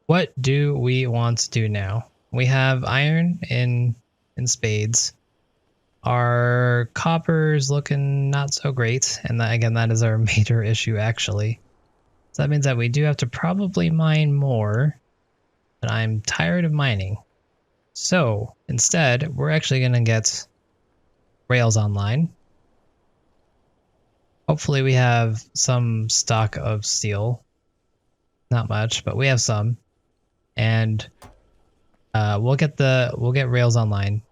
what do we want to do now? We have iron in spades. Our copper's looking not so great, and that, again, that is our major issue actually. So that means that we do have to probably mine more, but I'm tired of mining. So instead, we're actually going to get rails online. Hopefully we have some stock of steel. Not much, but we have some. And we'll get rails online.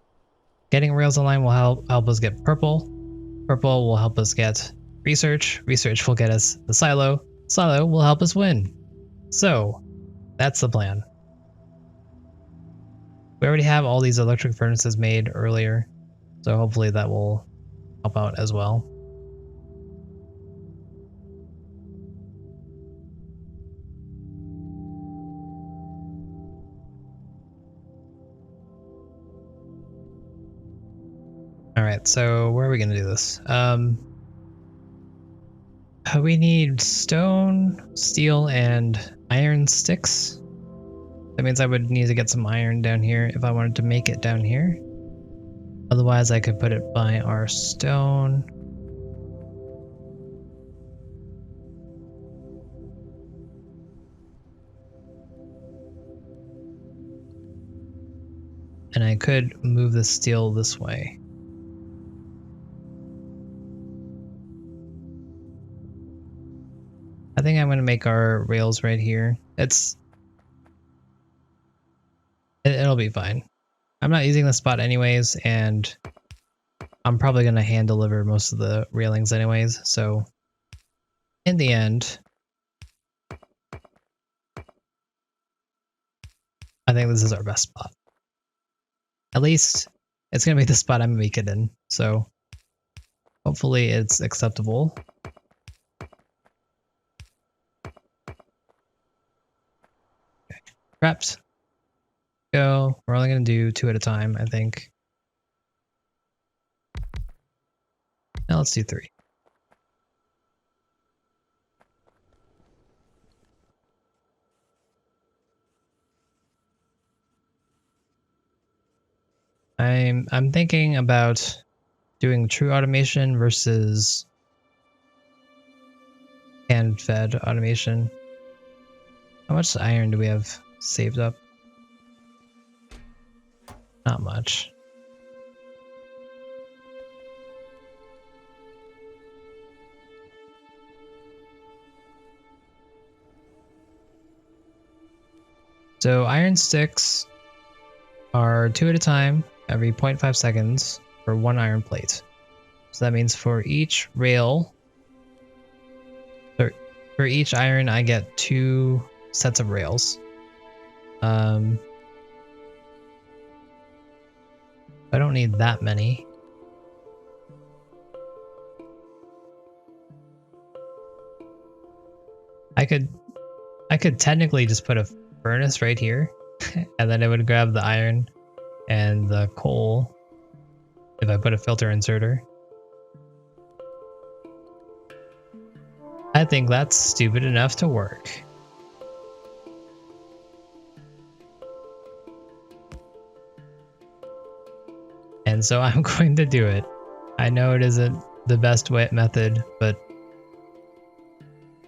Getting rails online will help us get purple. Purple will help us get research. Research will get us the silo. Silo will help us win. So that's the plan. We already have all these electric furnaces made earlier, so hopefully that will help out as well. Alright, so where are we gonna do this? We need stone, steel, and iron sticks. That means I would need to get some iron down here if I wanted to make it down here. Otherwise, I could put it by our stone. And I could move the steel this way. I think I'm going to make our rails right here. It'll be fine. I'm not using the spot anyways, and I'm probably going to hand deliver most of the railings anyways, so in the end, I think this is our best spot. At least it's going to be the spot I'm going to make it in, so hopefully it's acceptable. Okay. Prepped. Go. We're only going to do 2 at a time, I think. Now let's do 3. I'm thinking about doing true automation versus hand-fed automation. How much iron do we have saved up? Not much. So iron sticks are 2 at a time every 0.5 seconds for 1 iron plate. So that means for each rail, for each iron, I get 2 sets of rails. I don't need that many. I could technically just put a furnace right here, and then it would grab the iron and the coal if I put a filter inserter. I think that's stupid enough to work. And so I'm going to do it. I know it isn't the best method, but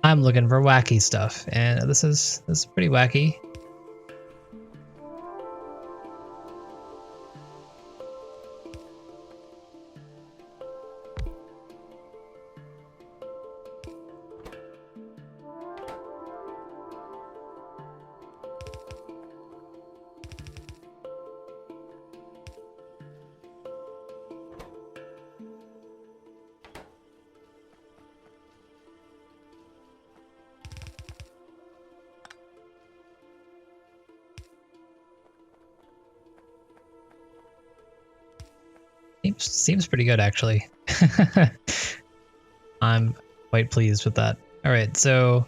I'm looking for wacky stuff, and this is pretty wacky. Seems pretty good, actually. I'm quite pleased with that. All right, so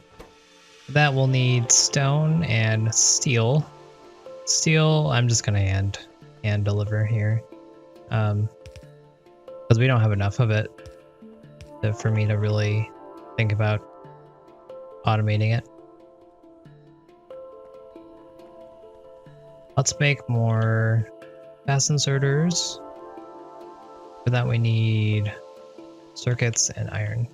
that will need stone and steel. Steel, I'm just gonna hand deliver here, because we don't have enough of it for me to really think about automating it. Let's make more fast inserters. For that we need circuits and iron.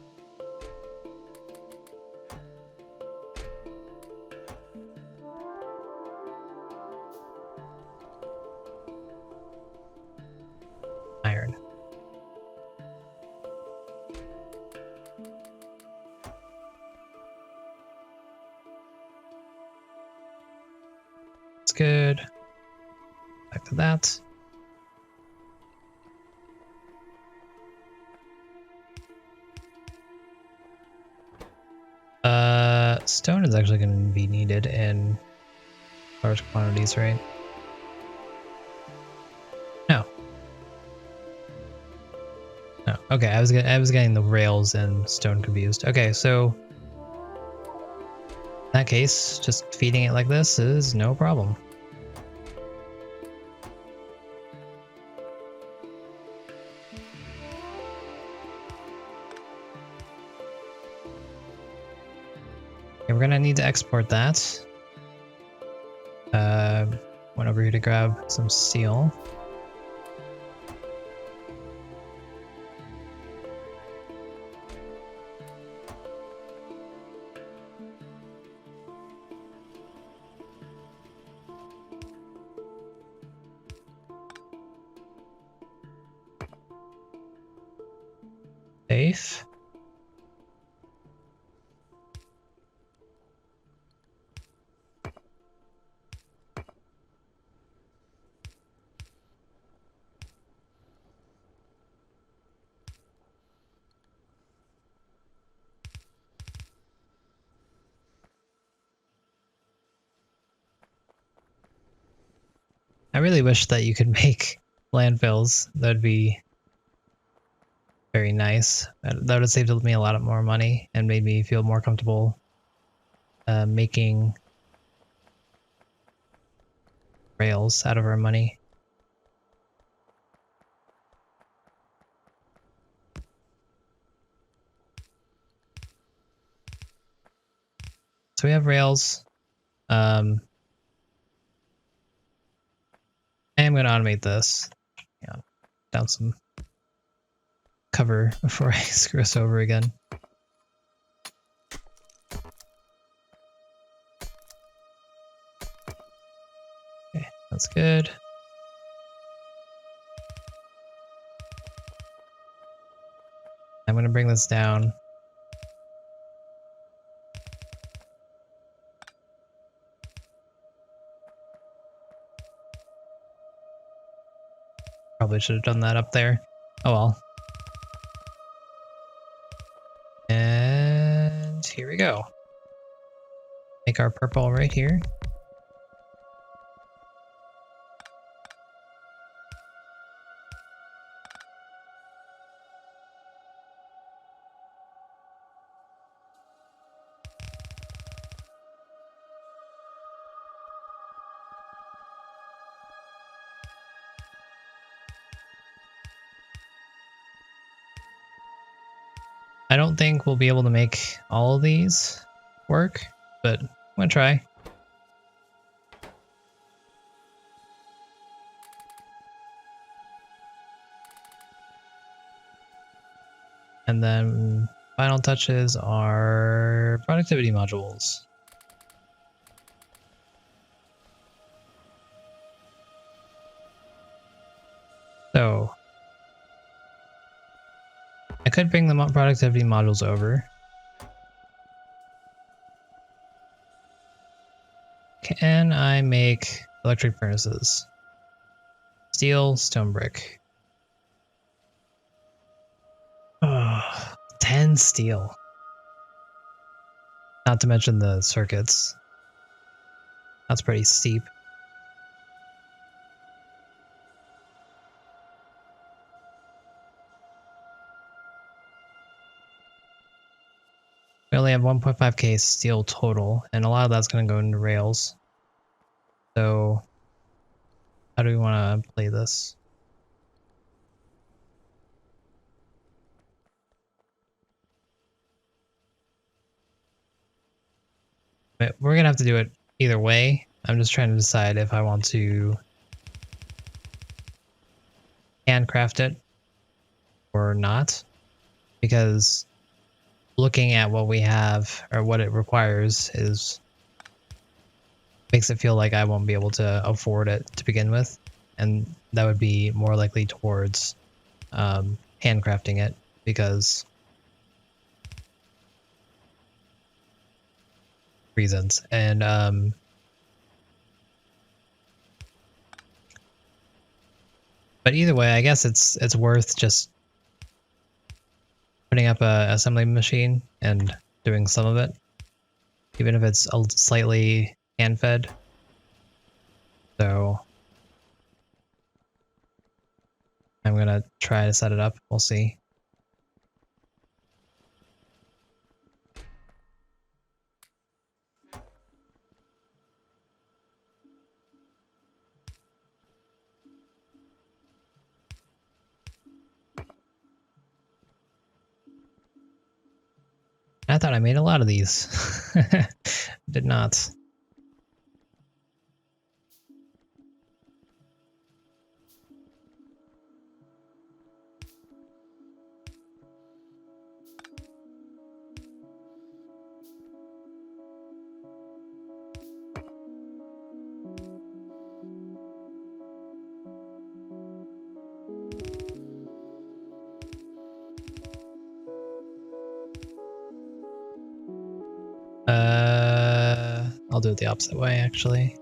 Iron. That's good. Back to that. Stone is actually going to be needed in large quantities, right? No. No. Okay, I was getting the rails and stone confused. Okay, so in that case, just feeding it like this is no problem. Okay, we're gonna need to export that. Went over here to grab some steel. Safe. I really wish that you could make landfills. That'd be very nice. That would have saved me a lot more money and made me feel more comfortable making rails out of our money. So we have rails. I am going to automate this. Yeah, down some cover before I screw us over again. Okay, that's good. I'm going to bring this down. Probably should have done that up there. Oh well. And here we go. Make our purple right here. I don't think we'll be able to make all of these work, but I'm gonna try. And then final touches are productivity modules. So I could bring the productivity modules over. Can I make electric furnaces? Steel, stone brick. Oh, 10 steel. Not to mention the circuits. That's pretty steep. We only have 1.5k steel total, and a lot of that's going to go into rails. So how do we want to play this? But we're going to have to do it either way. I'm just trying to decide if I want to handcraft it or not, because looking at what we have or what it requires is makes it feel like I won't be able to afford it to begin with, and that would be more likely towards handcrafting it because reasons. And but either way, I guess it's worth just putting up a assembly machine and doing some of it, even if it's a slightly hand fed. So I'm gonna try to set it up. We'll see. I thought I made a lot of these. Did not. I'll do it the opposite way, actually.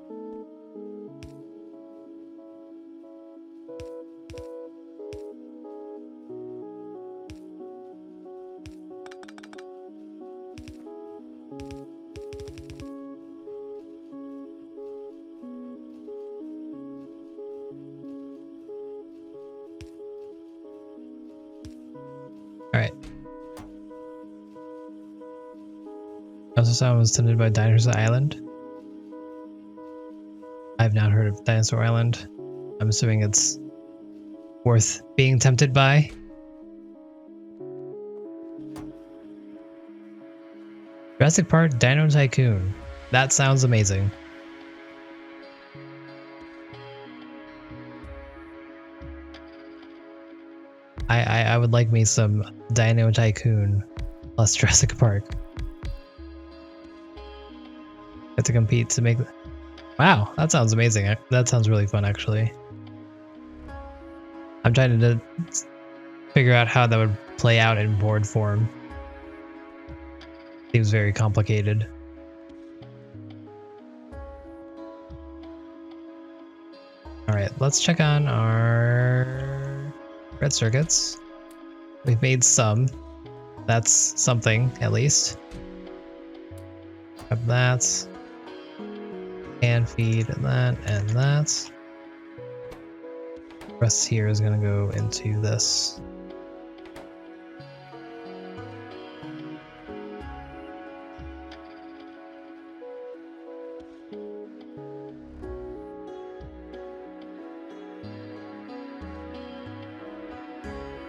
Alright. I also saw I was tempted by Dinosaur Island. I've not heard of Dinosaur Island. I'm assuming it's worth being tempted by. Jurassic Park Dino Tycoon. That sounds amazing. I would like me some Dino Tycoon plus Jurassic Park. Have to compete to make. Wow, that sounds amazing. That sounds really fun, actually. I'm trying to figure out how that would play out in board form. Seems very complicated. Alright, let's check on our red circuits. We've made some. That's something, at least. Grab that. And feed and that and that. The rest here is going to go into this.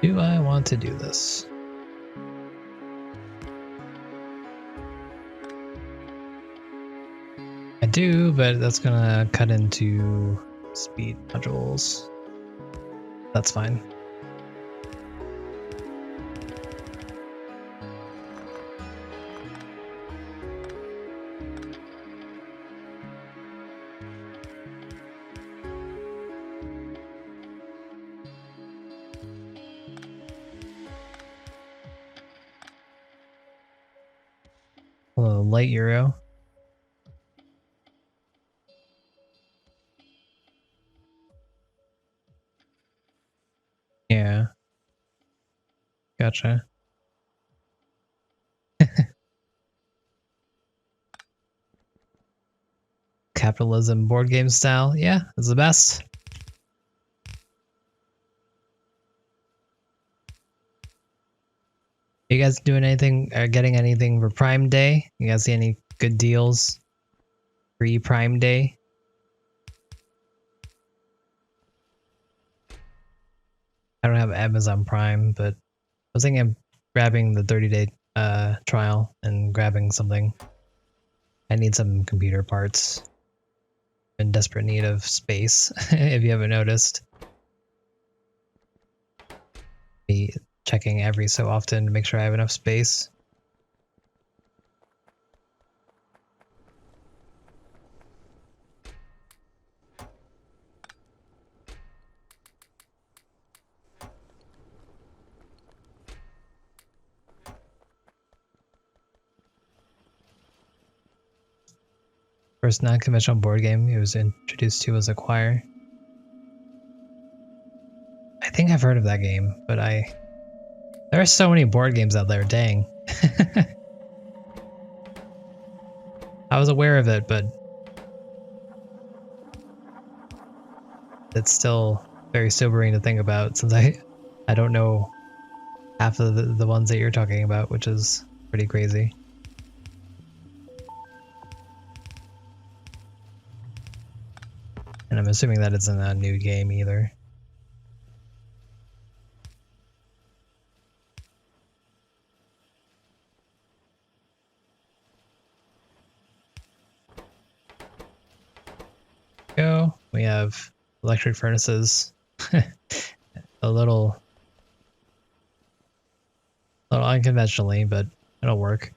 Do I want to do this? I do, but that's gonna cut into speed modules. That's fine. Hello, light euro. Yeah. Gotcha. Capitalism board game style. Yeah, it's the best. You guys doing anything or getting anything for Prime Day? You guys see any good deals? Free Prime Day? I don't have Amazon Prime, but I was thinking of grabbing the 30-day trial and grabbing something. I need some computer parts. in desperate need of space, if you haven't noticed. Be checking every so often to make sure I have enough space. First non-conventional board game he was introduced to was a choir. I think I've heard of that game, but there are so many board games out there, dang. I was aware of it, but it's still very sobering to think about since I don't know half of the ones that you're talking about, which is pretty crazy. And I'm assuming that it's in a new game either. Go. We have electric furnaces. a little unconventionally, but it'll work.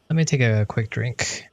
Let me take a quick drink.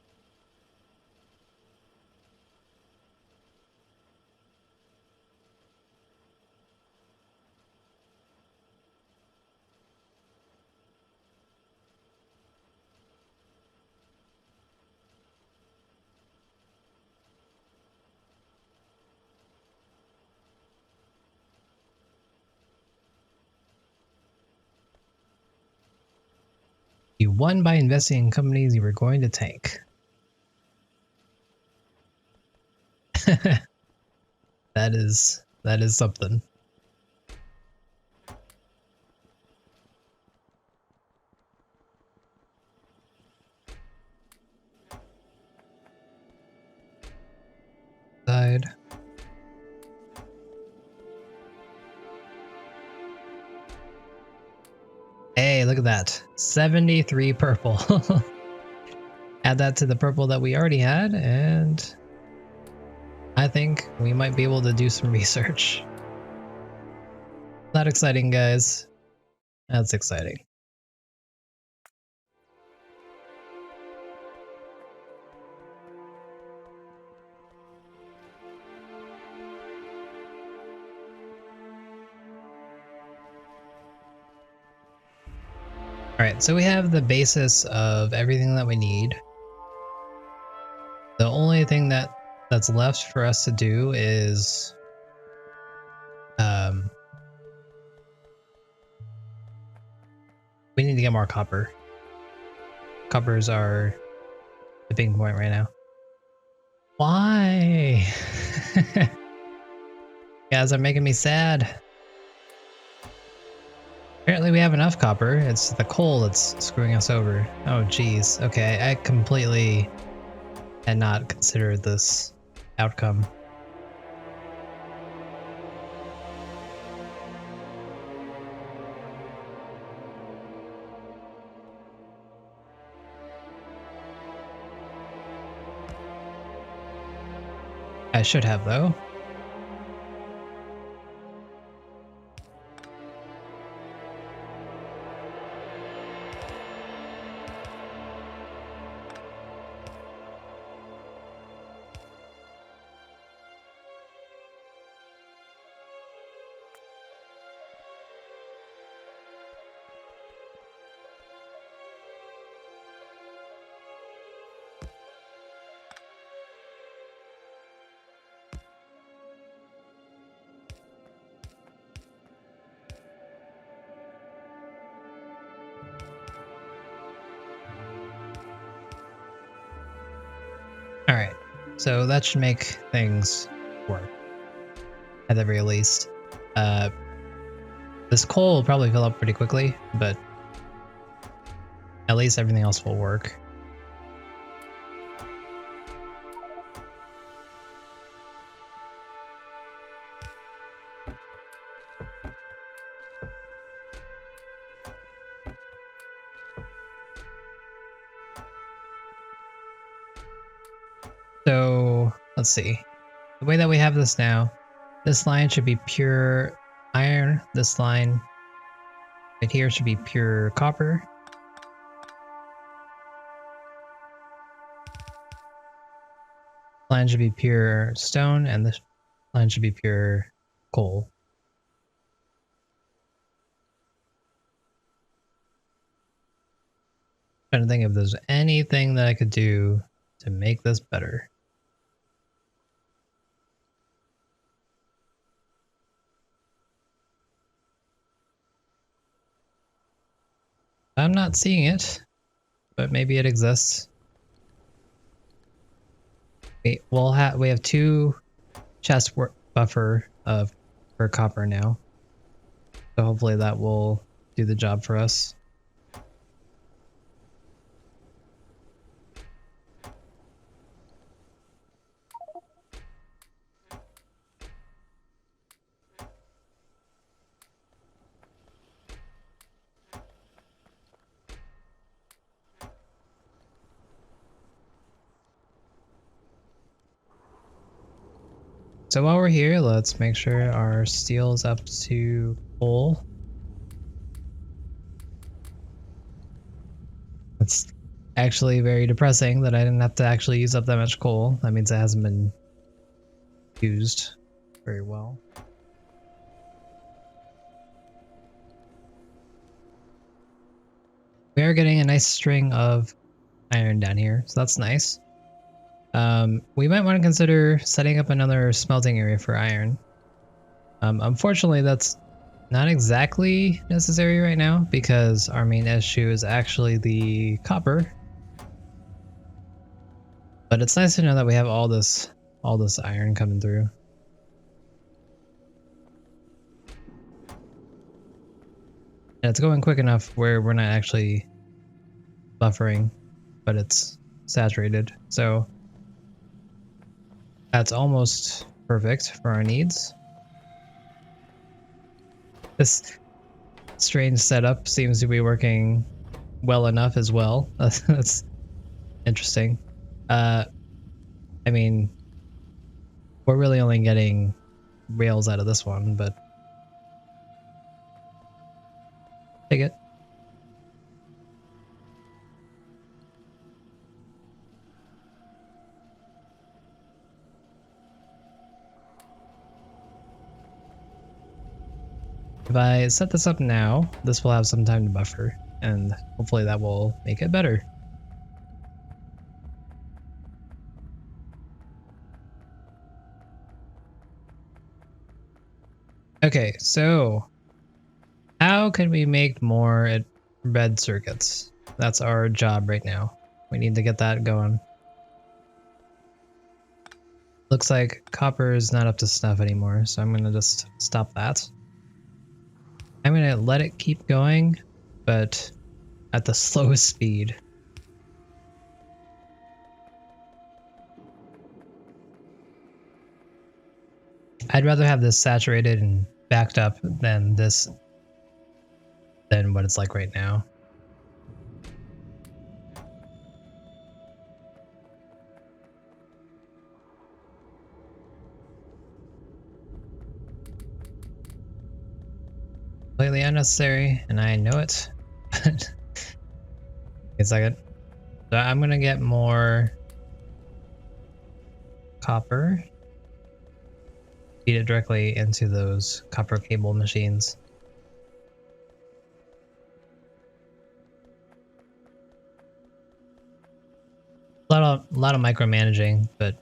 You won by investing in companies you were going to tank. That is something. Side. Hey, look at that. 73 purple. Add that to the purple that we already had, and I think we might be able to do some research. Not exciting, guys. That's exciting. Alright, so we have the basis of everything that we need. The only thing that's left for us to do is we need to get more copper. Coppers are the big point right now. Why? You guys are making me sad. Apparently we have enough copper. It's the coal that's screwing us over. Oh geez. Okay, I completely had not considered this outcome. I should have though. Alright, so that should make things work. At the very least. This coal will probably fill up pretty quickly, but at least everything else will work. So let's see. The way that we have this now, this line should be pure iron. This line right here should be pure copper. Line should be pure stone, and this line should be pure coal. Trying to think if there's anything that I could do to make this better. I'm not seeing it, but maybe it exists. We have 2 chest buffer for copper now, so hopefully that will do the job for us. So while we're here, let's make sure our steel is up to full. It's actually very depressing that I didn't have to actually use up that much coal. That means it hasn't been used very well. We are getting a nice string of iron down here, so that's nice. We might want to consider setting up another smelting area for iron. Unfortunately, that's not exactly necessary right now because our main issue is actually the copper. But it's nice to know that we have all this iron coming through. And it's going quick enough where we're not actually buffering, but it's saturated. So that's almost perfect for our needs. This strange setup seems to be working well enough as well. That's interesting. I mean, we're really only getting rails out of this one, but take it. If I set this up now, this will have some time to buffer, and hopefully that will make it better. Okay, so how can we make more red circuits? That's our job right now. We need to get that going. Looks like copper is not up to snuff anymore, so I'm gonna just stop that. I'm gonna let it keep going, but at the slowest speed. I'd rather have this saturated and backed up than what it's like right now. Completely unnecessary, and I know it. Wait a second. So I'm gonna get more copper. Feed it directly into those copper cable machines. A lot of micromanaging, but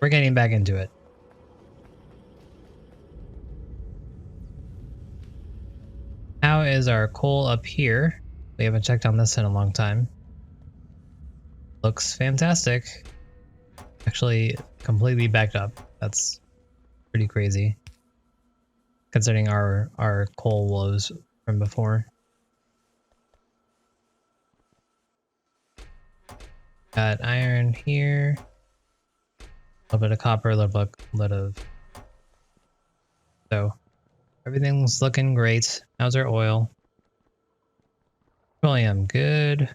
we're getting back into it. How is our coal up here? We haven't checked on this in a long time. Looks fantastic. Actually, completely backed up. That's pretty crazy, considering our coal woes from before. Got iron here. A little bit of copper, a little bit of... So, everything's looking great. How's our oil? Petroleum, good.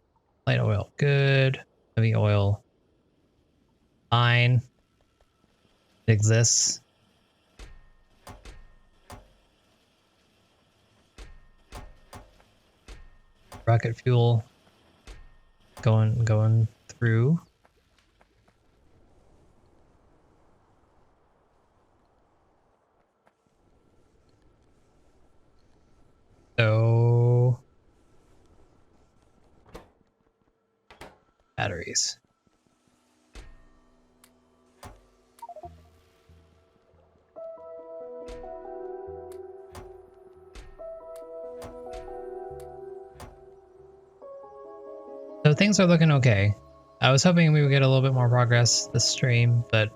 Light oil, good. Heavy oil. Fine. It exists. Rocket fuel. Going through. So batteries. So things are looking okay. I was hoping we would get a little bit more progress this stream, but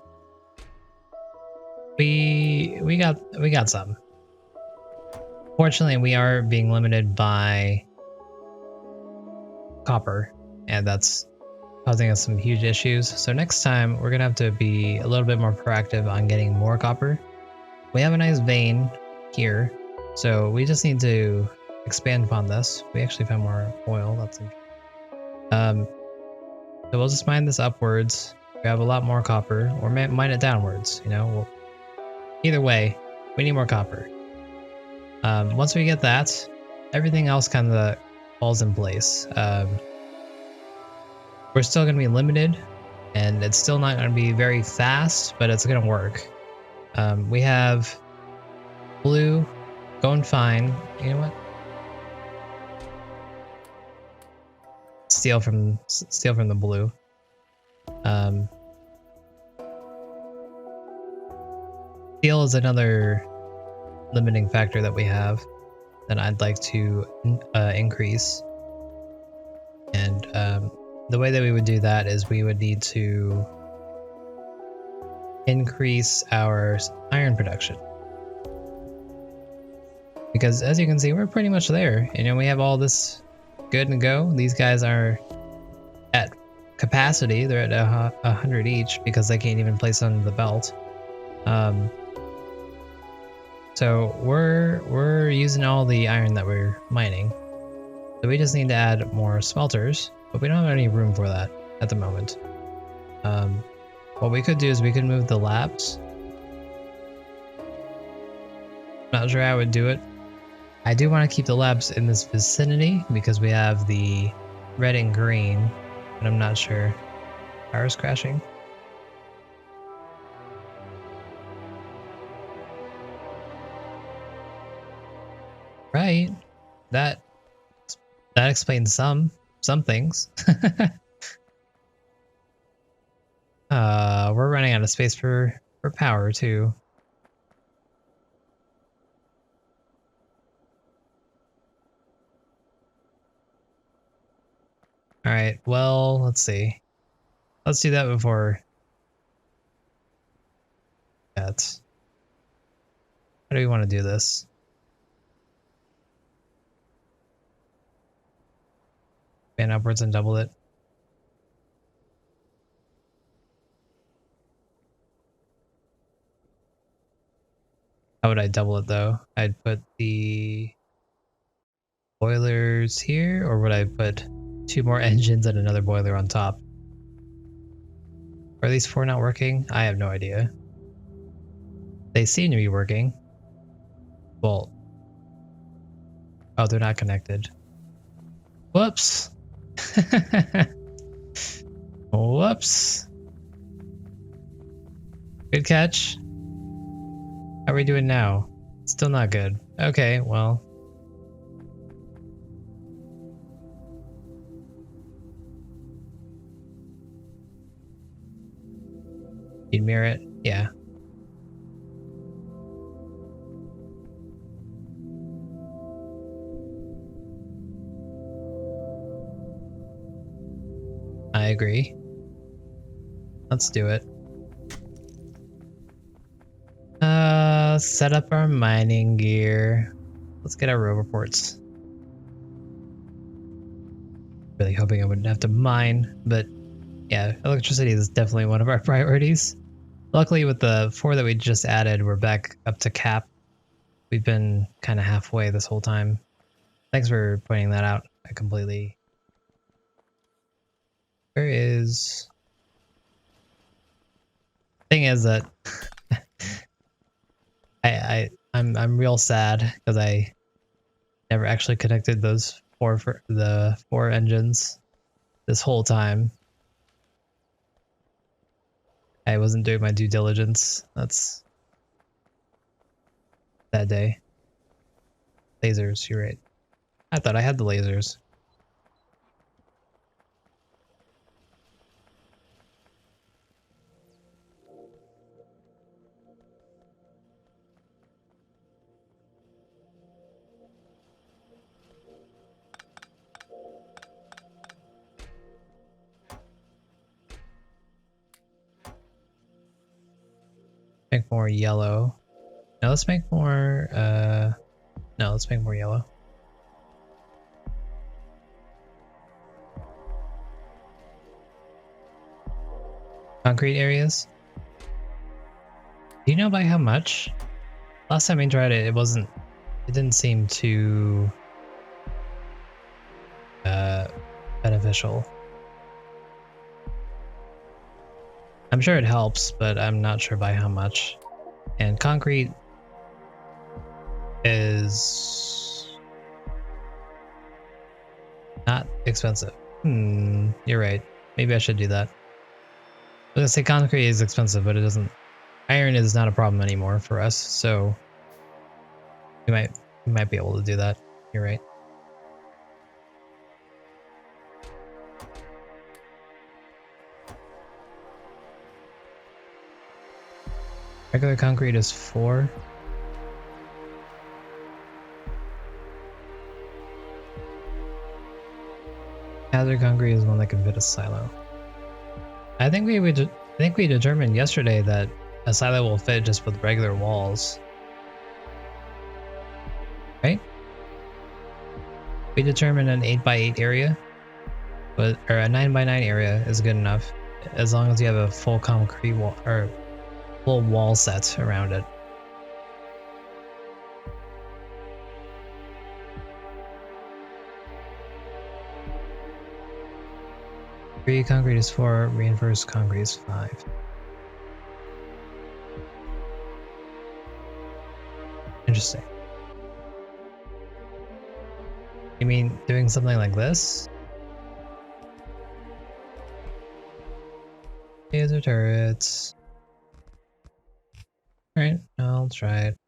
we got some. Fortunately, we are being limited by copper, and that's causing us some huge issues. So next time we're gonna have to be a little bit more proactive on getting more copper. We have a nice vein here, so we just need to expand upon this. We actually found more oil. That's interesting. So we'll just mine this upwards, grab a lot more copper, or mine it downwards. You know, either way, we need more copper. Once we get that, everything else kind of falls in place. We're still going to be limited, and it's still not going to be very fast, but it's going to work. We have blue going fine. You know what? Steal from the blue. Steel is another limiting factor that we have that I'd like to increase. And the way that we would do that is we would need to increase our iron production. Because as you can see, we're pretty much there. You know, we have all this good and go. These guys are at capacity. They're at 100 each because they can't even place on the belt. So we're using all the iron that we're mining. So we just need to add more smelters, but we don't have any room for that at the moment. What we could do is we could move the labs. Not sure how I would do it. I do want to keep the labs in this vicinity because we have the red and green, but I'm not sure. Power's crashing. Right. That explains some things. We're running out of space for power too. All right. Well, let's see. Let's do that before that. How do we want to do this? Fan upwards and double it. How would I double it though? I'd put the boilers here, or would I put 2 more engines and another boiler on top? Are these 4 not working? I have no idea. They seem to be working. Well, oh, they're not connected. Whoops. Whoops. Good catch. How are we doing now? Still not good. Okay, well. You'd mirror it? Yeah. I agree. Let's do it. Set up our mining gear. Let's get our row reports. Really hoping I wouldn't have to mine, but yeah, electricity is definitely one of our priorities. Luckily with the 4 that we just added, we're back up to cap. We've been kind of halfway this whole time. Thanks for pointing that out. I completely Where is... Thing is that I'm real sad because I never actually connected those four engines this whole time. I wasn't doing my due diligence. That's that day. Lasers, you're right. I thought I had the lasers. Make more yellow. No, let's make more, no, let's make more yellow. Concrete areas. Do you know by how much? Last time we tried it, it didn't seem too, beneficial. I'm sure it helps, but I'm not sure by how much. And concrete is not expensive. You're right. Maybe I should do that. I was gonna say concrete is expensive, but it doesn't. Iron is not a problem anymore for us, so we might be able to do that. You're right. Regular concrete is 4. Hazard concrete is one that can fit a silo. I think we determined yesterday that a silo will fit just with regular walls. Right? We determined an 8x8 area, or a 9x9 area is good enough as long as you have a full concrete wall or full wall set around it. Concrete is 4, reinforced concrete is 5. Interesting. You mean doing something like this? Laser turrets. Alright, I'll try it.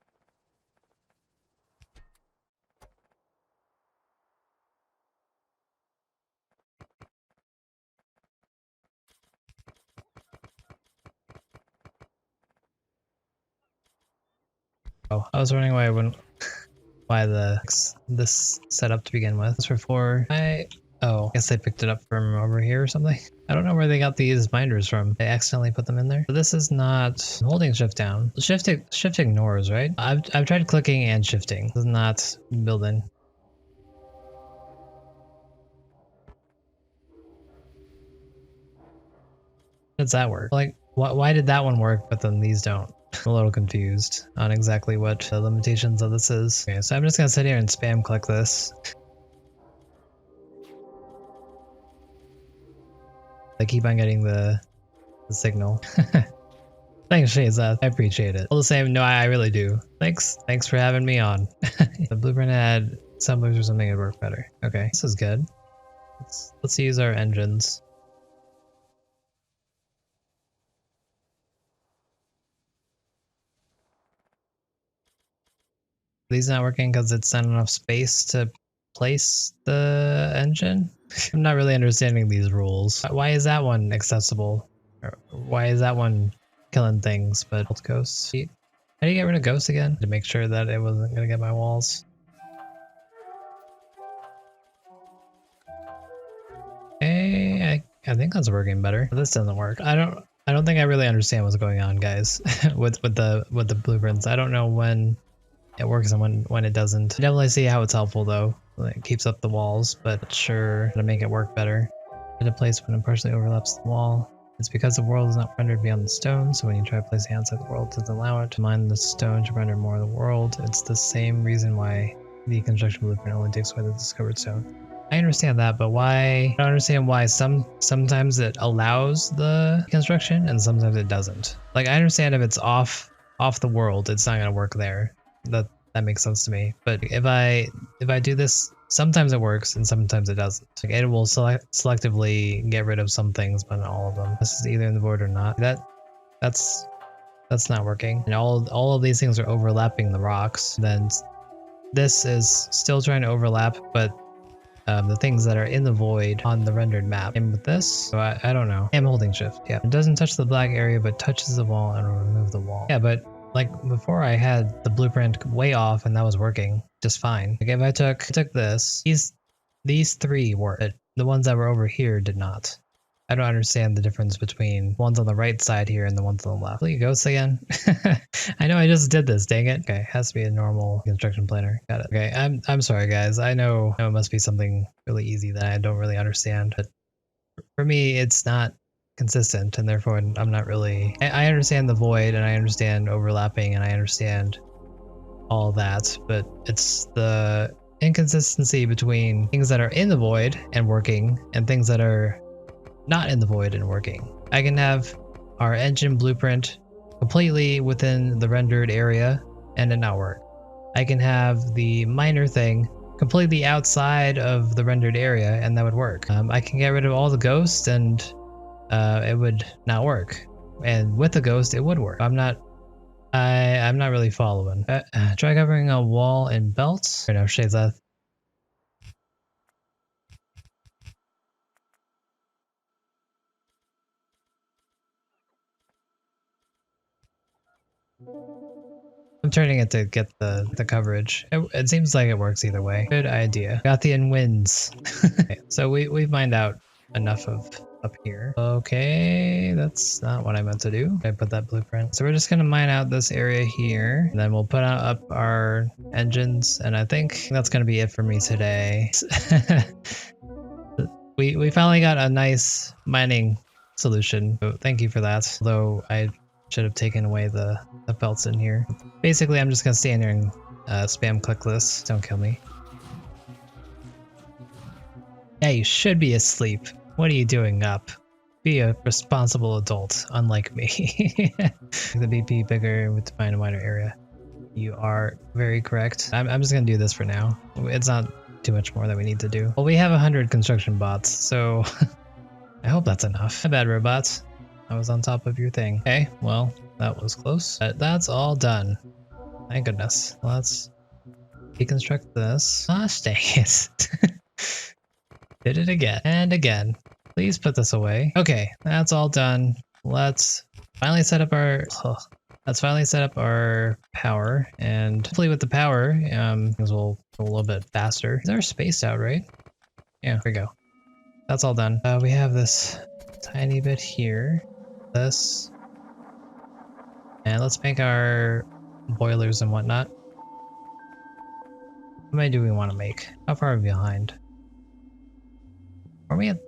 Oh, I was wondering why this setup to begin with. This for 4. I guess they picked it up from over here or something. I don't know where they got these binders from. They accidentally put them in there. So this is not holding shift down. Shift ignores, right? I've tried clicking and shifting. This is not building. How does that work? Like, why did that one work, but then these don't? I'm a little confused on exactly what the limitations of this is. Okay, so I'm just gonna sit here and spam click this. I keep on getting the signal. Thanks, Shazza. I appreciate it. All the same, no, I really do. Thanks for having me on. The blueprint had assemblers or something would work better. Okay, this is good. Let's use our engines. These not working because it's not enough space to place the engine? I'm not really understanding these rules. Why is that one accessible? Or why is that one killing things but ghosts? How do you get rid of ghosts again? To make sure that it wasn't gonna get my walls. Hey, I think that's working better. This doesn't work. I don't think I really understand what's going on, guys, with the blueprints. I don't know when it works and when it doesn't. I definitely see how it's helpful though. It keeps up the walls, but not sure how to make it work better. Hit a place when it partially overlaps the wall. It's because the world is not rendered beyond the stone, so when you try placing outside the world, it doesn't allow it to mine the stone to render more of the world. It's the same reason why the construction blueprint only takes away the discovered stone. I understand that, but why? I don't understand why sometimes it allows the construction and sometimes it doesn't. Like I understand if it's off the world, it's not gonna work there. That makes sense to me. But if I do this, sometimes it works and sometimes it doesn't. Like it will selectively get rid of some things, but not all of them. This is either in the void or not. That's not working. And all of these things are overlapping the rocks. Then this is still trying to overlap, but the things that are in the void on the rendered map. And with this, so I don't know. I'm holding shift. Yeah, it doesn't touch the black area, but touches the wall and will remove the wall. Yeah, but like before I had the blueprint way off and that was working just fine. Like if I took this, these three worked. The ones that were over here did not. I don't understand the difference between ones on the right side here and the ones on the left. Will you ghost again? I know I just did this, dang it. Okay, has to be a normal construction planner. Got it. Okay, I'm sorry guys. I know it must be something really easy that I don't really understand, but for me it's not consistent and therefore I'm not really I understand the void and I understand overlapping and I understand all that, but it's the inconsistency between things that are in the void and working and things that are not in the void and working. I can have our engine blueprint completely within the rendered area and it not work. I can have the miner thing completely outside of the rendered area and that would work. I can get rid of all the ghosts and it would not work. And with the ghost, it would work. I'm not really following. Try covering a wall in belts. Or no, shades left. I'm turning it to get the coverage. It seems like it works either way. Good idea. Gothian wins. Okay, so we've mined out enough of up here. Okay, that's not what I meant to do. I put that blueprint. So we're just gonna mine out this area here, and then we'll put up our engines, and I think that's gonna be it for me today. We finally got a nice mining solution, so thank you for that. Although I should have taken away the belts in here. Basically, I'm just gonna stand here and spam click this. Don't kill me. Yeah, you should be asleep. What are you doing up? Be a responsible adult, unlike me. The BP bigger with define a wider area. You are very correct. I'm just gonna do this for now. It's not too much more that we need to do. Well, we have 100 construction bots, so I hope that's enough. My bad, robots. I was on top of your thing. Okay, well, that was close. But that's all done. Thank goodness. Let's deconstruct this. Gosh dang it. Did it again and again. Please put this away. Okay, that's all done. Let's finally set up our power, and hopefully with the power, things will go a little bit faster. These are spaced out, right? Yeah, there we go. That's all done. We have this tiny bit here. This. And let's make our boilers and whatnot. How many do we want to make? How far are we behind? Are we at...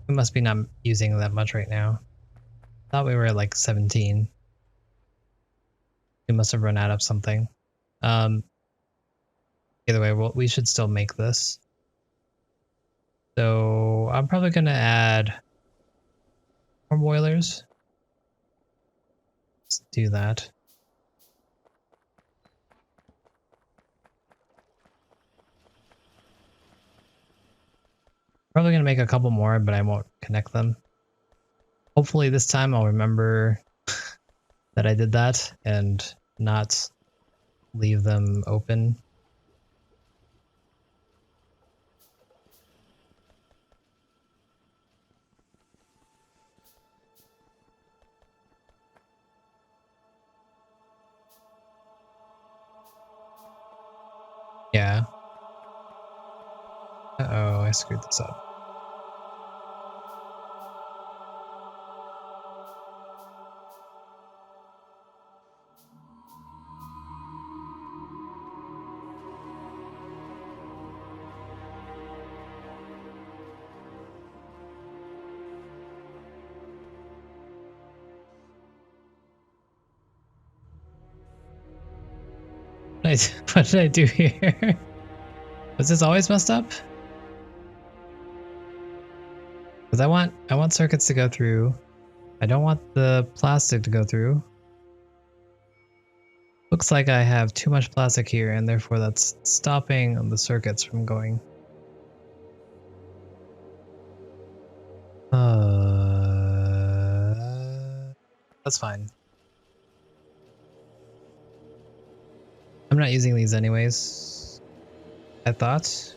We must be not using that much right now. Thought we were at like 17. We must have run out of something. Either way, we should still make this. So I'm probably going to add more boilers. Let's do that. Probably going to make a couple more, but I won't connect them. Hopefully this time I'll remember that I did that and not leave them open. Yeah. Uh-oh, I screwed this up. What did I do here? Was this always messed up? Because I want circuits to go through. I don't want the plastic to go through. Looks like I have too much plastic here, and therefore that's stopping the circuits from going. That's fine. I'm not using these anyways, I thought.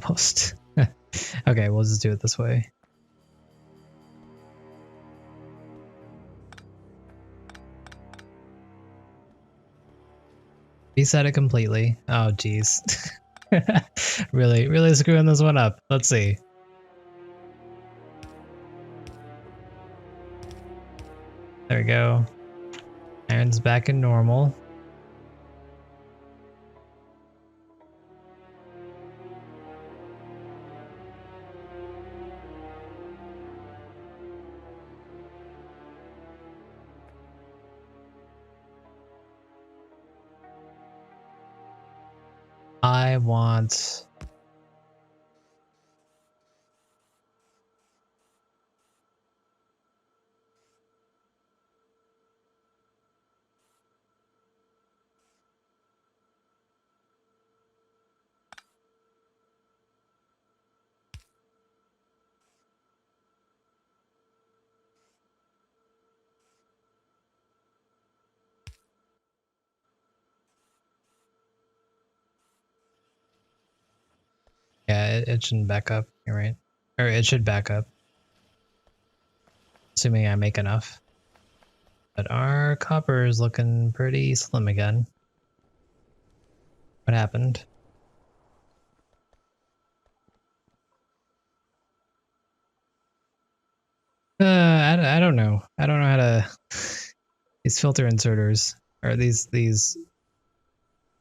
Almost. Okay, we'll just do it this way. Reset it completely. Oh, geez. Really screwing this one up. Let's see. There we go. Iron's back in normal. I want... Yeah, it shouldn't back up. You're right. Or it should back up. Assuming I make enough. But our copper is looking pretty slim again. What happened? I don't know. I don't know how to... These filter inserters, or these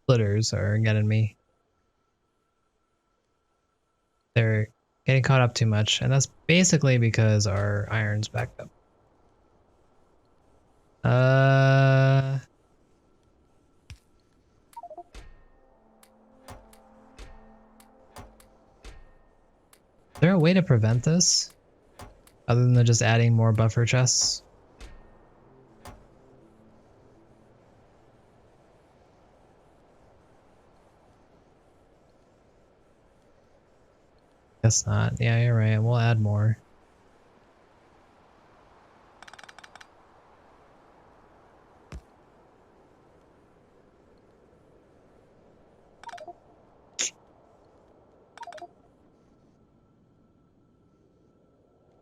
splitters are getting me. They're getting caught up too much, and that's basically because our iron's backed up. Is there a way to prevent this? Other than just adding more buffer chests? Guess not. Yeah, you're right. We'll add more.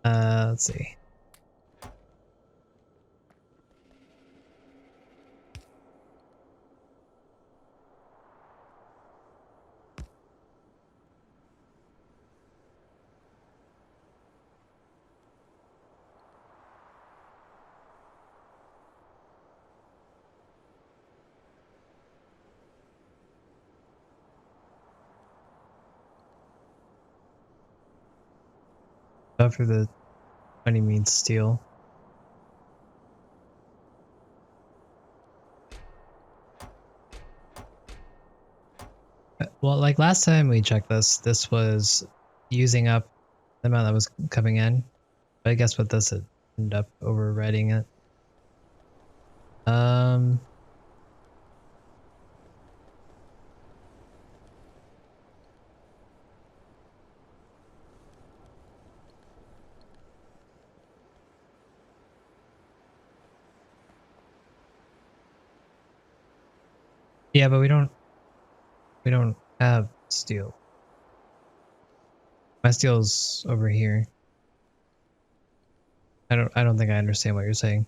Let's see. Buffer the 20 means steel. Well, like last time we checked this was using up the amount that was coming in. But I guess with this, it ended up overriding it. Yeah, but we don't have steel. My steel's over here. I don't think I understand what you're saying.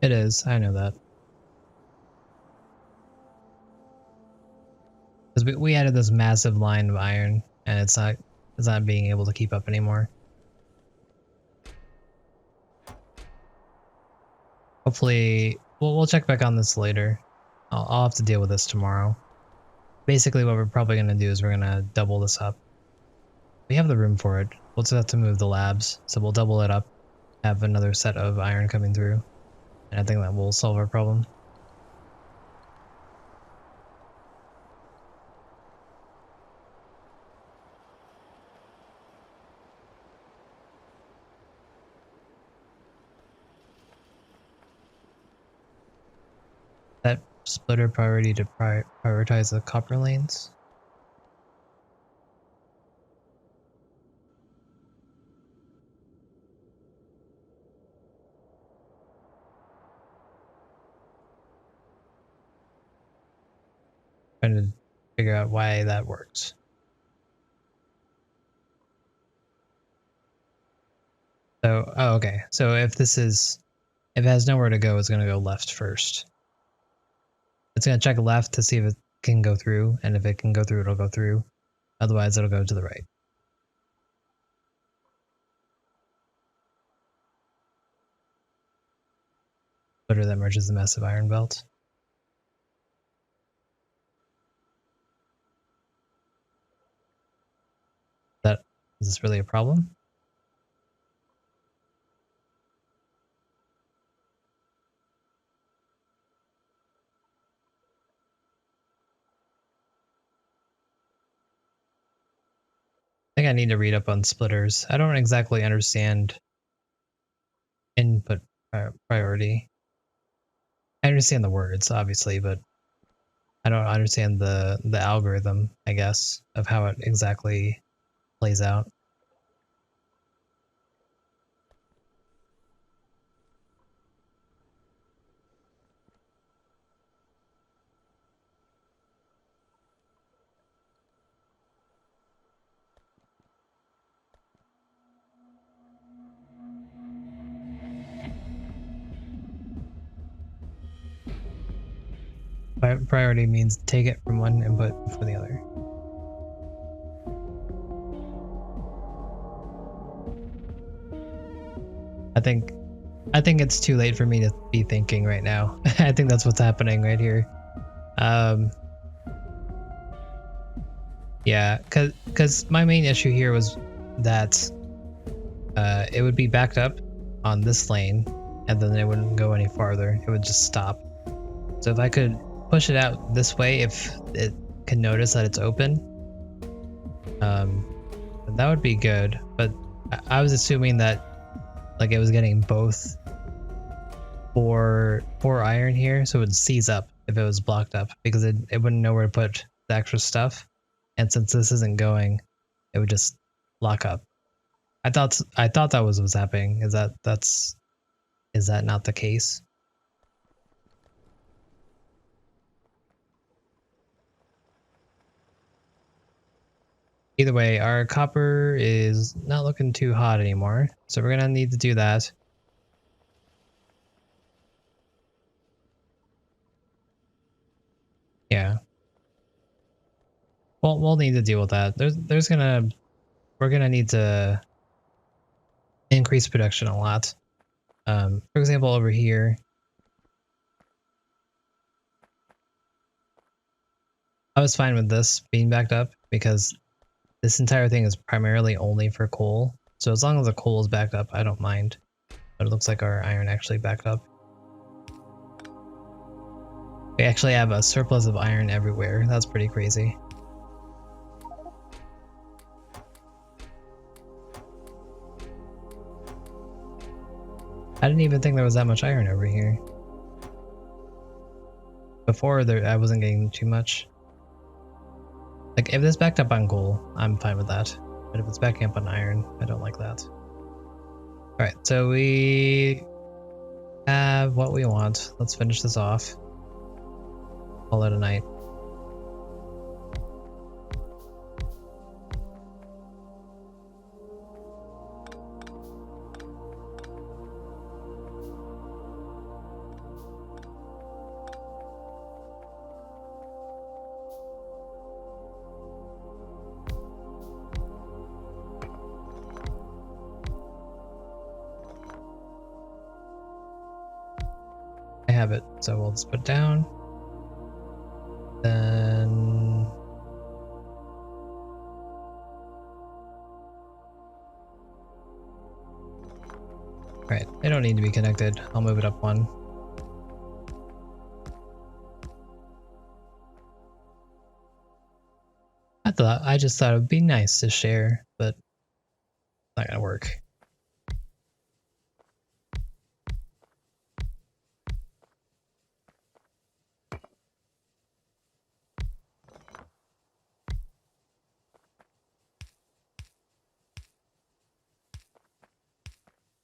It is. I know that. Because we added this massive line of iron, and it's not being able to keep up anymore. Hopefully, we'll check back on this later. I'll have to deal with this tomorrow. Basically, what we're probably going to do is we're going to double this up. We have the room for it. We'll just have to move the labs, so we'll double it up, have another set of iron coming through, and I think that will solve our problem. That splitter priority to prioritize the copper lanes. Trying to figure out why that works. So, oh, okay. So if it has nowhere to go, it's going to go left first. It's going to check left to see if it can go through, and if it can go through, it'll go through. Otherwise, it'll go to the right. Splitter that merges the massive iron belt. Is this really a problem? I think I need to read up on splitters. I don't exactly understand input priority. I understand the words, obviously, but I don't understand the algorithm, I guess, of how it exactly plays out. Priority means take it from one input for the other. I think it's too late for me to be thinking right now. I think that's what's happening right here. Yeah, cause my main issue here was that it would be backed up on this lane, and then it wouldn't go any farther. It would just stop. So if I could push it out this way, if it can notice that it's open, that would be good. But I was assuming that like it was getting both four iron here, so it would seize up if it was blocked up, because it wouldn't know where to put the extra stuff. And since this isn't going, it would just lock up. I thought that was what's happening. Is that not the case? Either way, our copper is not looking too hot anymore, so we're gonna need to do that. Yeah. Well, we'll need to deal with that. We're gonna need to increase production a lot. For example, over here, I was fine with this being backed up because this entire thing is primarily only for coal. So as long as the coal is backed up, I don't mind. But it looks like our iron actually backed up. We actually have a surplus of iron everywhere. That's pretty crazy. I didn't even think there was that much iron over here. Before, I wasn't getting too much. Like, if it's backed up on coal, I'm fine with that. But if it's backing up on iron, I don't like that. Alright, so we have what we want. Let's finish this off. Call it a night. I have it, so we'll just put it down. Then right, they don't need to be connected. I'll move it up one. I just thought it would be nice to share, but it's not gonna work.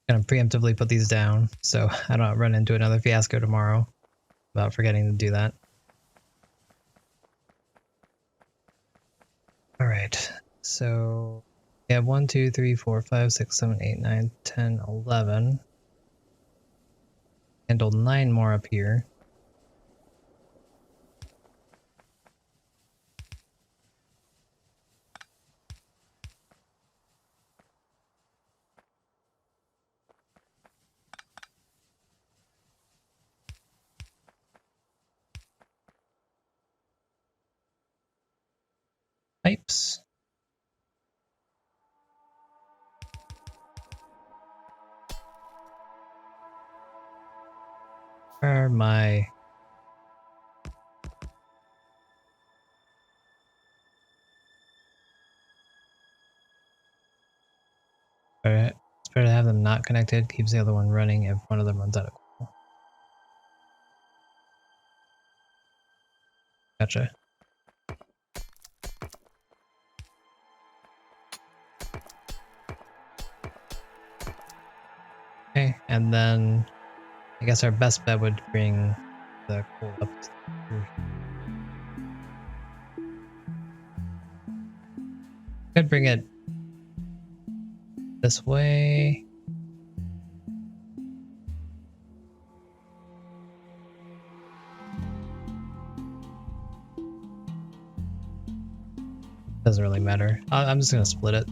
Gonna preemptively put these down so I don't run into another fiasco tomorrow about forgetting to do that. All right, so we have 1, 2, 3, 4, 5, 6, 7, 8, 9, 10, 11. Handled 9 more up here. Pipes. Where are my... It's better to have them not connected, keeps the other one running if one of them runs out of coal. Gotcha. Okay, and then I guess our best bet would bring the coal up through here. Could bring it this way. Doesn't really matter. I'm just gonna split it.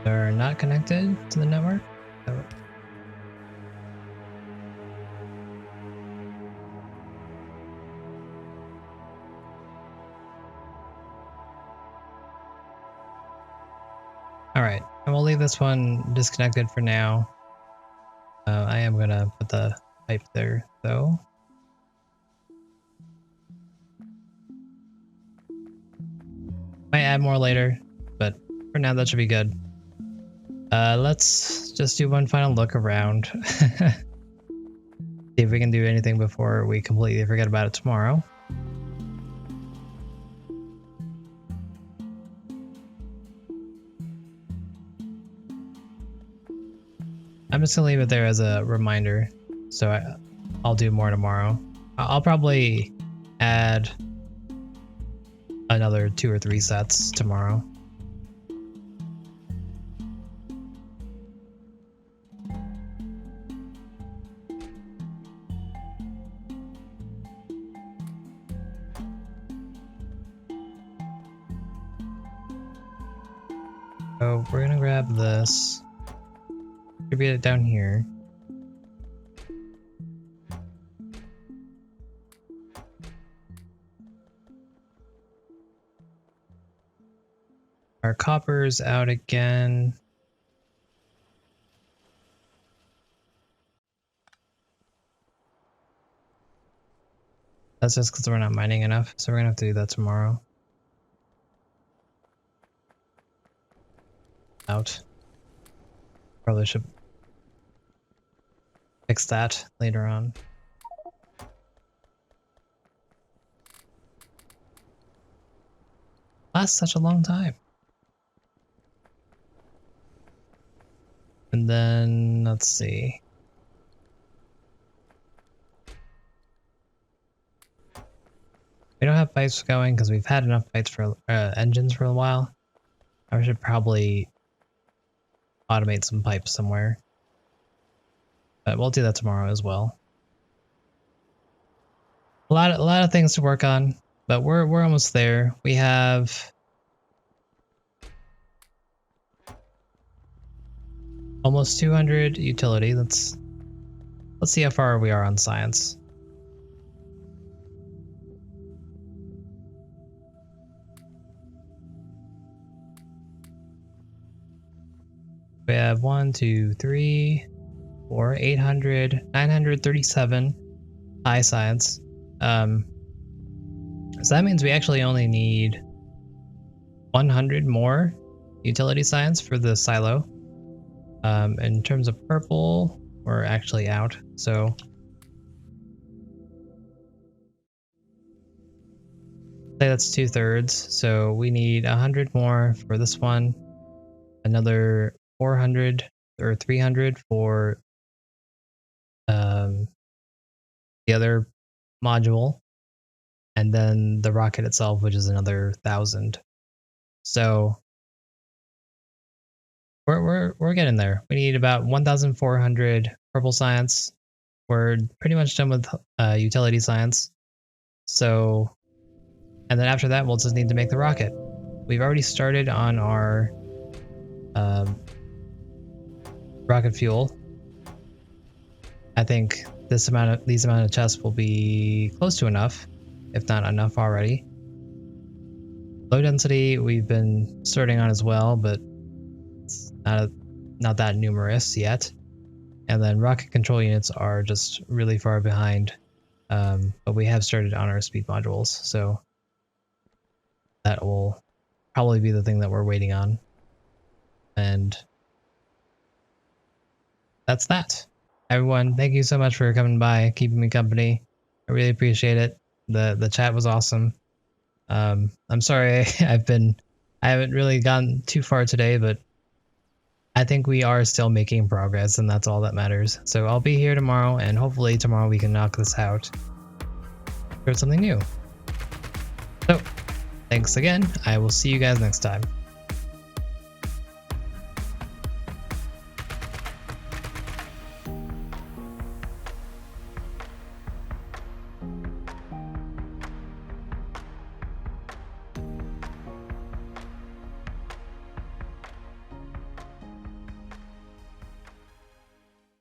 They're not connected to the network. All right, and we'll leave this one disconnected for now. I am gonna put the pipe there though. Might add more later, but for now that should be good. Let's just do one final look around. See if we can do anything before we completely forget about it tomorrow. I'm just gonna leave it there as a reminder, so I'll do more tomorrow. I'll probably add another 2 or 3 sets tomorrow. So we're gonna grab this, distribute it down here. Our copper's out again. That's just because we're not mining enough, so we're gonna have to do that tomorrow. Out. Probably should fix that later on. Lasts such a long time. And then let's see. We don't have pipes going because we've had enough pipes for engines for a while. I should probably automate some pipes somewhere. But we'll do that tomorrow as well. A lot of things to work on, but we're almost there. We have almost 200 utility. Let's see how far we are on science. We have 1, 2, 3, 4, 800, 937 high science. So that means we actually only need 100 more utility science for the silo. In terms of purple, we're actually out. So say that's 2/3. So we need 100 more for this one, another 400 or 300 for the other module, and then the rocket itself, which is another 1,000. So we're getting there. We need about 1,400 purple science. We're pretty much done with utility science. So, and then after that, we'll just need to make the rocket. We've already started on our rocket fuel. I think these amount of chests will be close to enough, if not enough already. Low density we've been starting on as well, but it's not that numerous yet. And then rocket control units are just really far behind, but we have started on our speed modules, so that will probably be the thing that we're waiting on. And that's that. Everyone, thank you so much for coming by, keeping me company. I really appreciate it. The chat was awesome. I'm sorry I haven't really gone too far today, but I think we are still making progress, and that's all that matters. So I'll be here tomorrow, and hopefully tomorrow we can knock this out for something new. So thanks again. I will see you guys next time.